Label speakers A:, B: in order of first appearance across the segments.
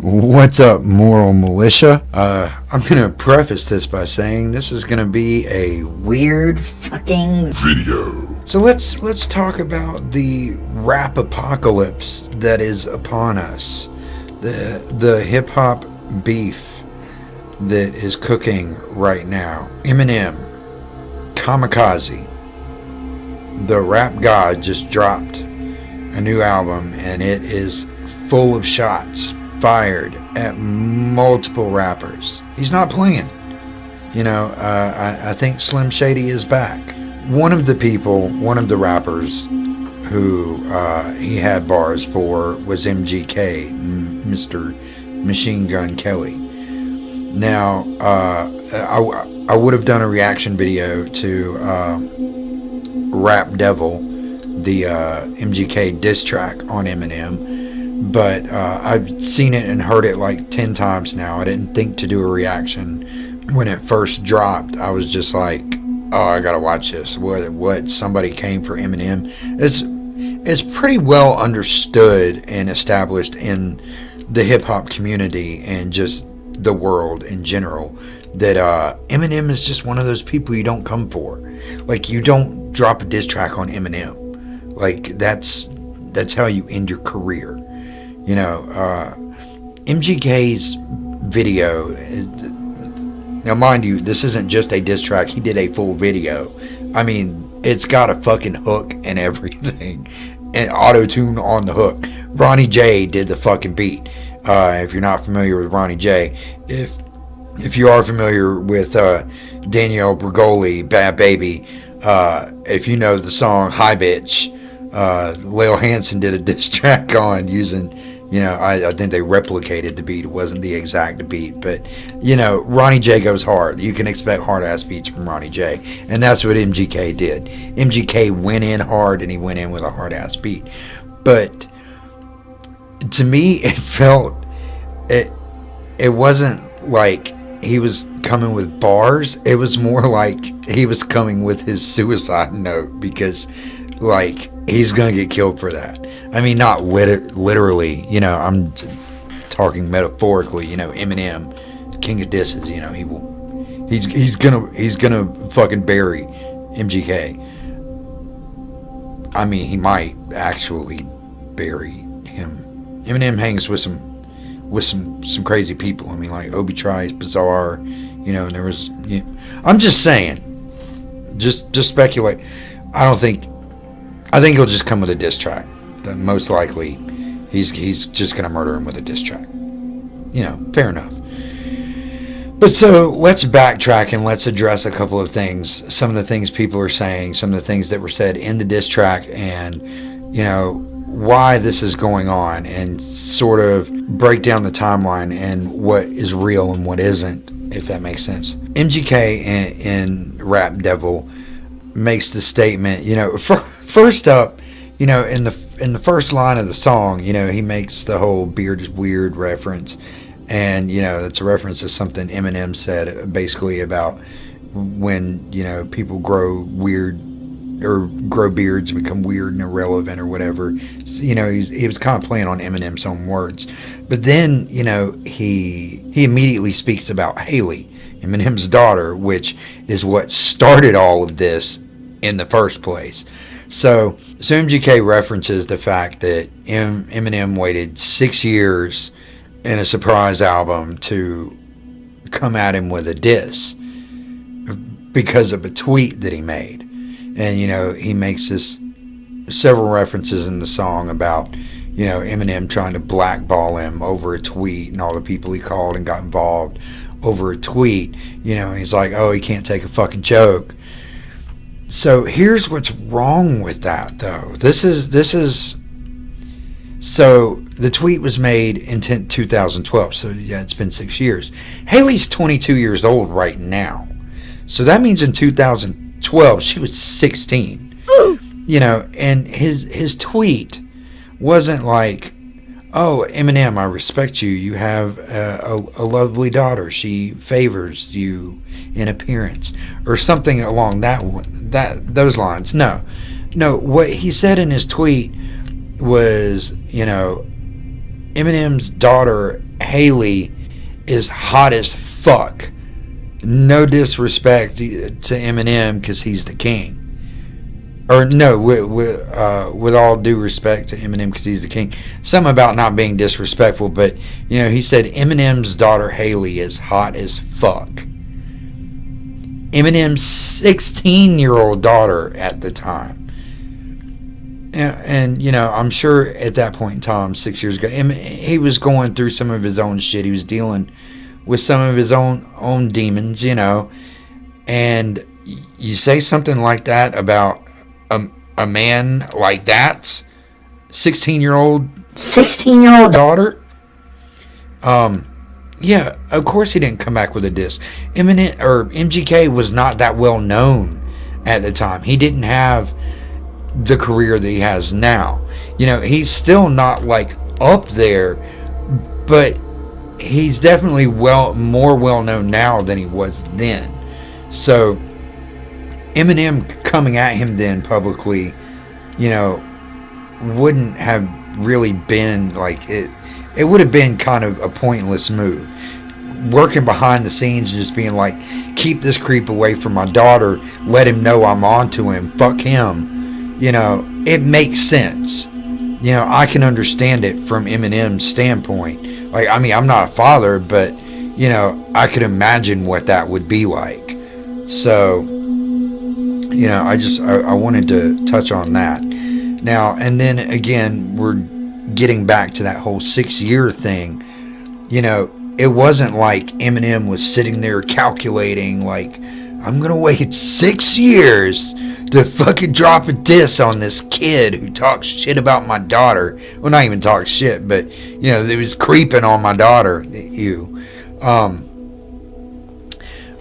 A: What's up, moral militia? I'm gonna preface this by saying this is gonna be a weird fucking video. So let's talk about the rap apocalypse that is upon us. The hip hop beef that is cooking right now. Eminem, Kamikaze, the rap god, just dropped a new album, and it is full of shots fired at multiple rappers. He's not playing. I think Slim Shady is back. One of the rappers who he had bars for was MGK, Mr. Machine Gun Kelly. Now, I would have done a reaction video to Rap Devil, the MGK diss track on Eminem, but I've seen it and heard it like 10 times now. I didn't think to do a reaction when it first dropped. I was just like, oh, I gotta watch this. What somebody came for Eminem. It's pretty well understood and established in the hip hop community and just the world in general that Eminem is just one of those people you don't come for. Like, you don't drop a diss track on Eminem. Like, that's how you end your career. MGK's video, now mind you, this isn't just a diss track. He did a full video. I mean, it's got a fucking hook and everything, and auto-tune on the hook. Ronnie J did the fucking beat. If you're not familiar with Ronnie J, if you are familiar with Danielle Bregoli, Bad Baby, if you know the song Hi Bitch, Lil Hansen did a diss track on using, I think they replicated the beat. It wasn't the exact beat, but Ronnie J goes hard. You can expect hard ass beats from Ronnie J, and that's what MGK did. MGK went in hard, and he went in with a hard ass beat. But to me, it wasn't like he was coming with bars. It was more like he was coming with his suicide note, because like, he's gonna get killed for that. I mean, not literally, I'm talking metaphorically. Eminem, king of disses, he's gonna fucking bury MGK. I mean, he might actually bury him. Eminem hangs with some crazy people. I mean, like Obi Trice, Bizarre, and there was, I'm just saying, just speculate. I think he'll just come with a diss track. Most likely, he's just gonna murder him with a diss track. Fair enough. But so let's backtrack and let's address a couple of things. Some of the things people are saying, some of the things that were said in the diss track, and why this is going on, and sort of break down the timeline and what is real and what isn't, if that makes sense. MGK in Rap Devil makes the statement, first up, in the first line of the song, he makes the whole beard is weird reference, and that's a reference to something Eminem said, basically about when people grow weird or grow beards and become weird and irrelevant or whatever. So, he was kind of playing on Eminem's own words. But then he immediately speaks about Haley, Eminem's daughter, which is what started all of this in the first place. So MGK references the fact that Eminem waited 6 years in a surprise album to come at him with a diss because of a tweet that he made. And, he makes several references in the song about, Eminem trying to blackball him over a tweet, and all the people he called and got involved over a tweet. He's like, oh, he can't take a fucking joke. So here's what's wrong with that, though. So the tweet was made in 2012. So yeah, it's been 6 years. Haley's 22 years old right now. So that means in 2012 she was 16. Ooh. And his tweet wasn't like, oh, Eminem, I respect you. You have a lovely daughter. She favors you in appearance, or something along those lines. No. What he said in his tweet was, Eminem's daughter, Haley, is hot as fuck. No disrespect to Eminem because he's the king. Or no, with all due respect to Eminem because he's the king. Something about not being disrespectful, but, you know, he said Eminem's daughter, Haley, is hot as fuck. Eminem's 16-year-old daughter at the time. And, you know, I'm sure at that point in time, 6 years ago, he was going through some of his own shit. He was dealing with some of his own demons, you know. And you say something like that about a man like that's 16-year-old daughter. Yeah, of course he didn't come back with a diss. Eminem or MGK was not that well known at the time. He didn't have the career that he has now. You know, he's still not like up there, but he's definitely more well known now than he was then. So Eminem coming at him then publicly, you know, wouldn't have really been like it. It would have been kind of a pointless move. Working behind the scenes, just being like, keep this creep away from my daughter. Let him know I'm onto him. Fuck him. You know, it makes sense. You know, I can understand it from Eminem's standpoint. Like, I mean, I'm not a father, but, you know, I could imagine what that would be like. So, you know, I wanted to touch on that. Now, and then again, we're getting back to that whole 6-year thing. You know, it wasn't like Eminem was sitting there calculating, like, I'm going to wait 6 years to fucking drop a diss on this kid who talks shit about my daughter. Well, not even talk shit, but, you know, it was creeping on my daughter.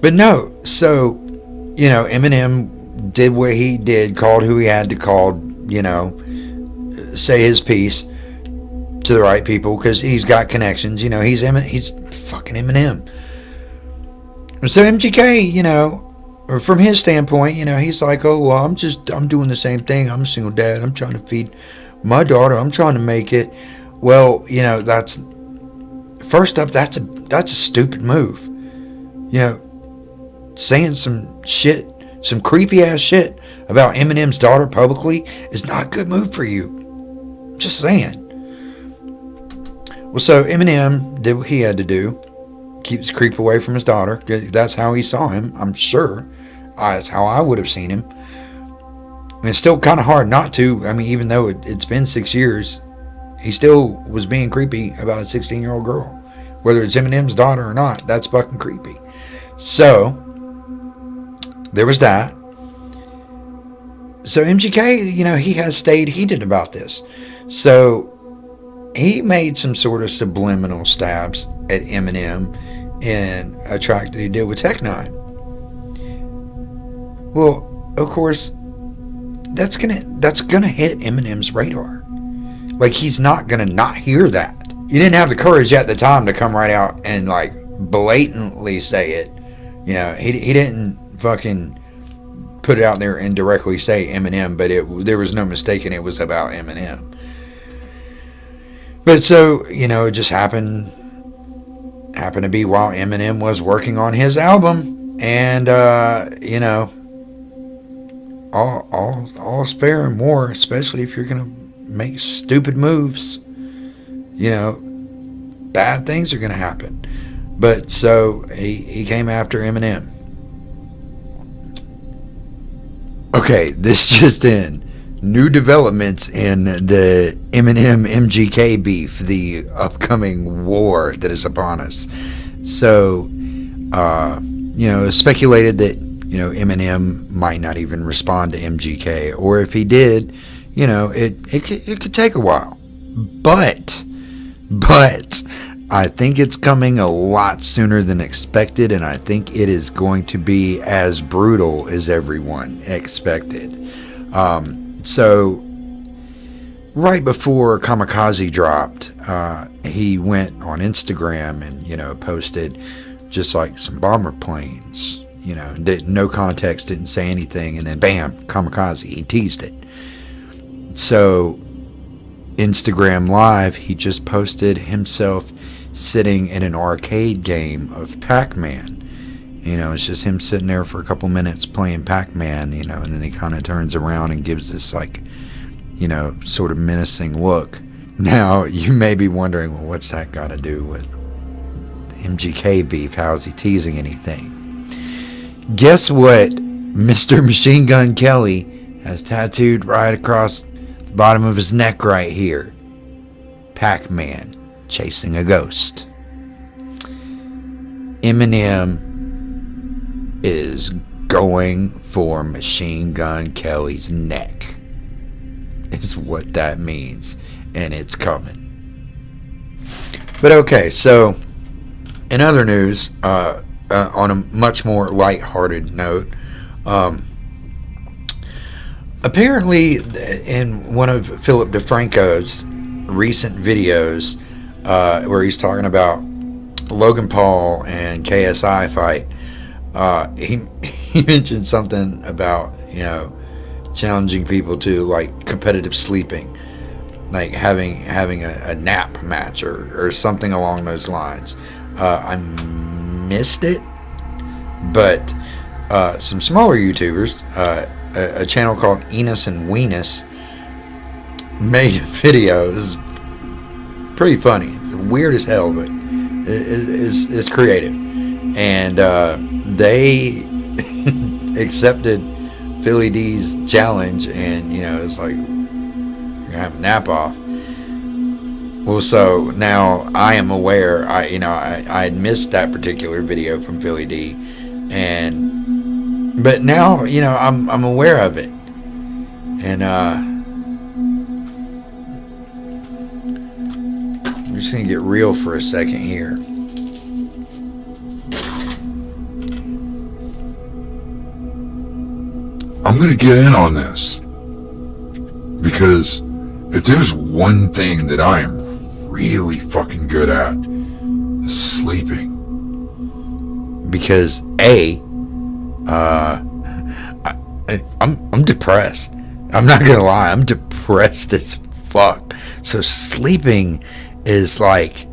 A: But no, so, you know, Eminem did what he did, called who he had to call, you know, say his piece to the right people because he's got connections. You know, he's fucking Eminem. And so MGK, you know, or from his standpoint, you know, he's like, oh, well, I'm doing the same thing. I'm a single dad. I'm trying to feed my daughter. I'm trying to make it. Well, you know, that's a stupid move. You know, saying some shit, some creepy ass shit about Eminem's daughter publicly is not a good move for you. Just saying. Well, so Eminem did what he had to do. Keep his creep away from his daughter. That's how he saw him, I'm sure. That's how I would have seen him. And it's still kind of hard not to. I mean, even though it's been 6 years, he still was being creepy about a 16-year-old girl. Whether it's Eminem's daughter or not, that's fucking creepy. So, there was that. So MGK, you know, he has stayed heated about this. So, he made some sort of subliminal stabs at Eminem in a track that he did with Tech Nine. Well, of course, that's gonna hit Eminem's radar. Like, he's not gonna not hear that. You didn't have the courage at the time to come right out and like blatantly say it. You know, he didn't fucking put it out there and directly say Eminem, but there was no mistaking it was about Eminem. But so, you know, it just happened to be while Eminem was working on his album, and you know, all's fair and more, especially if you're gonna make stupid moves. You know, bad things are gonna happen. But so he came after Eminem. Okay, this just in. New developments in the Eminem MGK beef, the upcoming war that is upon us. So, you know, it's speculated that, you know, Eminem might not even respond to MGK, or if he did, you know, it could take a while. But I think it's coming a lot sooner than expected, and I think it is going to be as brutal as everyone expected. So, right before Kamikaze dropped, he went on Instagram and, you know, posted just like some bomber planes, you know, no context, didn't say anything, and then bam, Kamikaze, he teased it. So, Instagram Live, he just posted himself sitting in an arcade game of Pac-Man. You know, it's just him sitting there for a couple minutes playing Pac-Man, you know, and then he kind of turns around and gives this, like, you know, sort of menacing look. Now, you may be wondering, well, what's that got to do with the MGK beef? How is he teasing anything? Guess what Mr. Machine Gun Kelly has tattooed right across the bottom of his neck right here? Pac-Man chasing a ghost. Eminem is going for Machine Gun Kelly's neck, is what that means, and it's coming. But okay, so in other news, on a much more lighthearted note, apparently in one of Phillip DeFranco's recent videos, where he's talking about Logan Paul and KSI fight, he mentioned something about, you know, challenging people to, like, competitive sleeping, like having a nap match or something along those lines. I missed it, but some smaller YouTubers, a channel called Enus and Wenis, made a video. It's pretty funny. It's weird as hell, but it's creative. And they accepted Philly D's challenge, and, you know, it's like, you're gonna have a nap off. Well, so now I am aware. I had missed that particular video from Philly D, but now, you know, I'm aware of it, and I'm just gonna get real for a second here.
B: I'm going to get in on this, because if there's one thing that I am really fucking good at, is sleeping.
A: Because I'm depressed. I'm not gonna lie, I'm depressed as fuck. So sleeping is, like,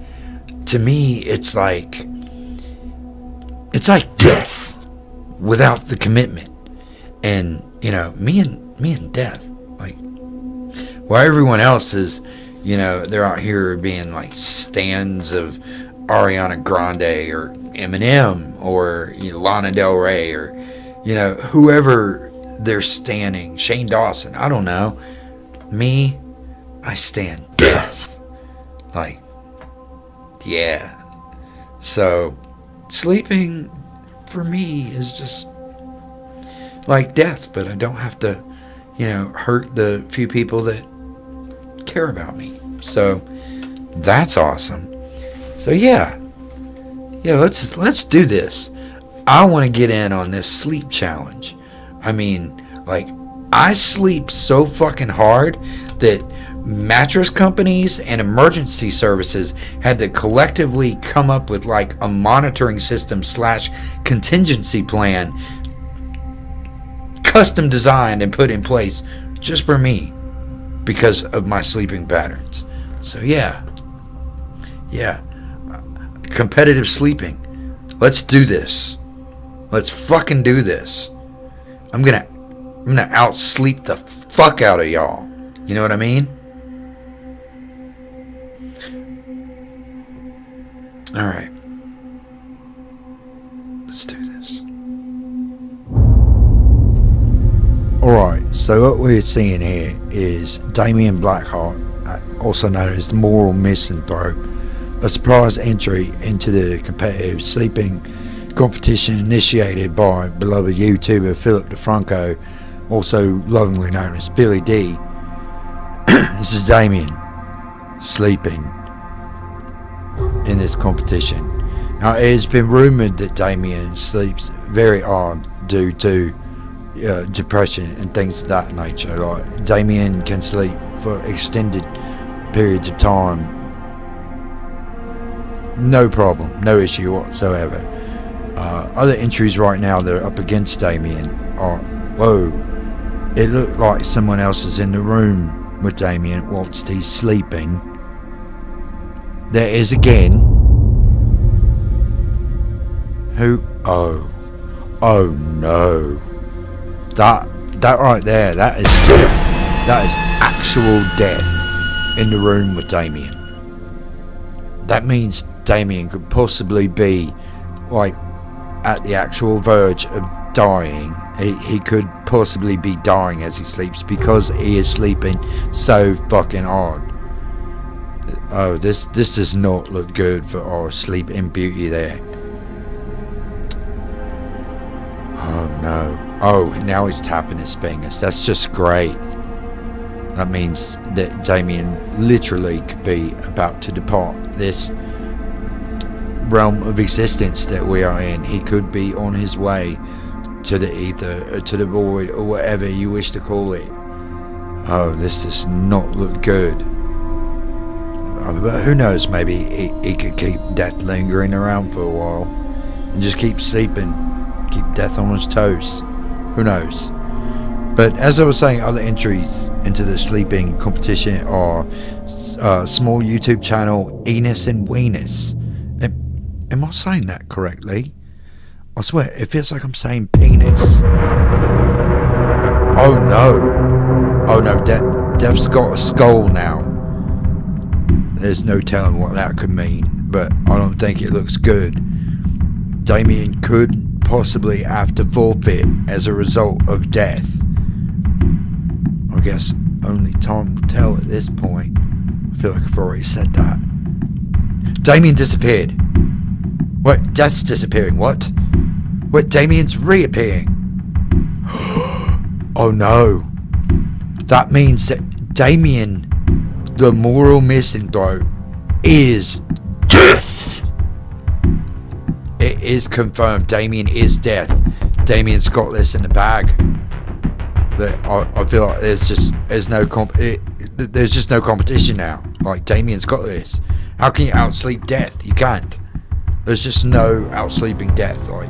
A: to me, it's like death without the commitment. And, you know, me and death, like, while everyone else is, you know, they're out here being like stans of Ariana Grande or Eminem or, you know, Lana Del Rey or, you know, whoever they're standing, Shane Dawson, I don't know. Me, I stand death. Like, yeah. So sleeping for me is just like death, but I don't have to, you know, hurt the few people that care about me. So that's awesome. So yeah, let's do this. I want to get in on this sleep challenge. I mean, like, I sleep so fucking hard that mattress companies and emergency services had to collectively come up with, like, a monitoring system / contingency plan, custom designed and put in place just for me because of my sleeping patterns. So yeah, competitive sleeping. Let's do this. Let's fucking do this. I'm gonna outsleep the fuck out of y'all. You know what I mean? All right, let's do this. Alright, so what we're seeing here is Damien Blackheart, also known as the Moral Misanthrope, a surprise entry into the competitive sleeping competition initiated by beloved YouTuber Phillip DeFranco, also lovingly known as Billy D. This is Damien sleeping in this competition. Now, it has been rumored that Damien sleeps very hard due to depression and things of that nature. Like, Damien can sleep for extended periods of time, no problem, no issue whatsoever. Other entries right now that are up against Damien are, whoa, it looked like someone else is in the room with Damien whilst he's sleeping, there is again who? Oh no, that right there, that is death. That is actual death in the room with Damien. That means Damien could possibly be like at the actual verge of dying. He could possibly be dying as he sleeps because he is sleeping so fucking hard. Oh, this does not look good for our Sleeping Beauty there. Oh no. Oh, now he's tapping his fingers. That's just great. That means that Damien literally could be about to depart this realm of existence that we are in. He could be on his way to the ether, or to the void, or whatever you wish to call it. Oh, this does not look good. But who knows, maybe he could keep death lingering around for a while and just keep sleeping, keep death on his toes. Who knows? But as I was saying, other entries into the sleeping competition are small YouTube channel Enus and Wenis. Am I saying that correctly? I swear, it feels like I'm saying penis. Oh no. Oh no, Dev's got a skull now. There's no telling what that could mean, but I don't think it looks good. Damien could possibly have to forfeit as a result of death. I guess only time will tell at this point. I feel like I've already said that. Damien disappeared. What? Death's disappearing. What? What? Damien's reappearing. Oh no. That means that Damien, the moral misanthrope, is death. It is confirmed. Damien is death. Damien's got this in the bag. I feel like there's just no competition now. Like, Damien's got this. How can you outsleep death? You can't. There's just no outsleeping death. Like,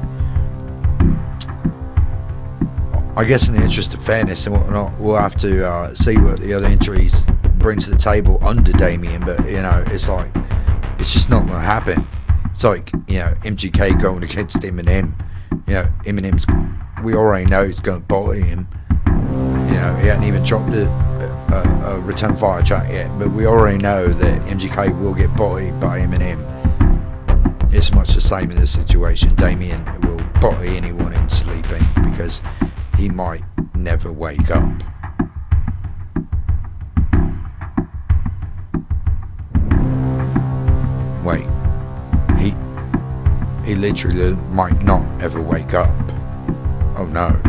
A: I guess in the interest of fairness and whatnot, we'll have to see what the other entries bring to the table under Damien. But you know, it's like, it's just not going to happen. It's like, you know, MGK going against Eminem. You know, Eminem's, we already know he's going to body him. You know, he hadn't even dropped a return fire track yet, but we already know that MGK will get bodied by Eminem. It's much the same in this situation. Damien will body anyone in sleeping because he might never wake up. Wait, he literally might not ever wake up. Oh no.